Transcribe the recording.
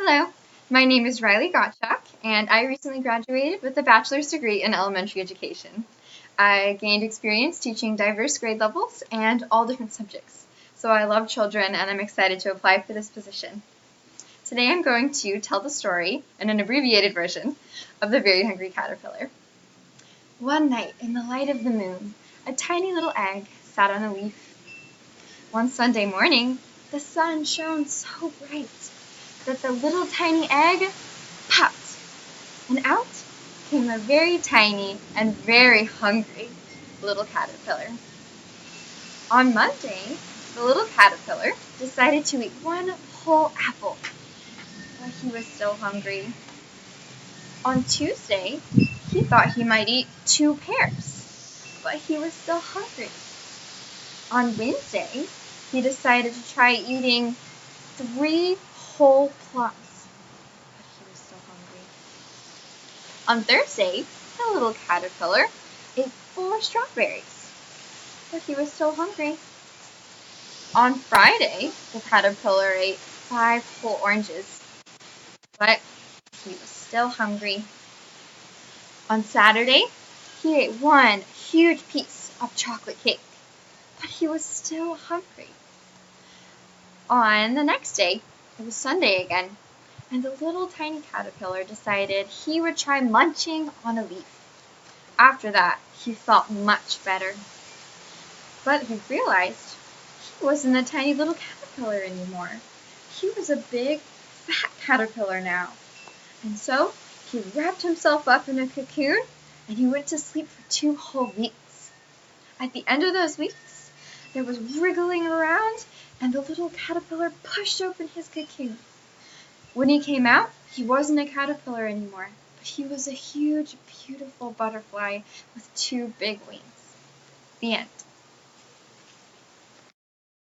Hello, my name is Riley Gottschalk, and I recently graduated with a bachelor's degree in elementary education. I gained experience teaching diverse grade levels and all different subjects, so I love children and I'm excited to apply for this position. Today I'm going to tell the story, in an abbreviated version, of the Very Hungry Caterpillar. One night, in the light of the moon, a tiny little egg sat on a leaf. One Sunday morning, the sun shone so bright that the little tiny egg popped, and out came a very tiny and very hungry little caterpillar. On Monday, the little caterpillar decided to eat one whole apple, but he was still hungry. On Tuesday, he thought he might eat 2 pears, but he was still hungry. On Wednesday, he decided to try eating 3 whole plums, but he was still hungry. On Thursday, the little caterpillar ate 4 strawberries, but he was still hungry. On Friday, the caterpillar ate 5 whole oranges, but he was still hungry. On Saturday, he ate 1 huge piece of chocolate cake, but he was still hungry. On the next day, it was Sunday again, and the little tiny caterpillar decided he would try munching on a leaf. After that, he felt much better. But he realized he wasn't a tiny little caterpillar anymore. He was a big, fat caterpillar now. And so he wrapped himself up in a cocoon and he went to sleep for 2 whole weeks. At the end of those weeks, there was wriggling around and the little caterpillar pushed open his cocoon. When he came out, he wasn't a caterpillar anymore, but he was a huge, beautiful butterfly with 2 big wings. The end.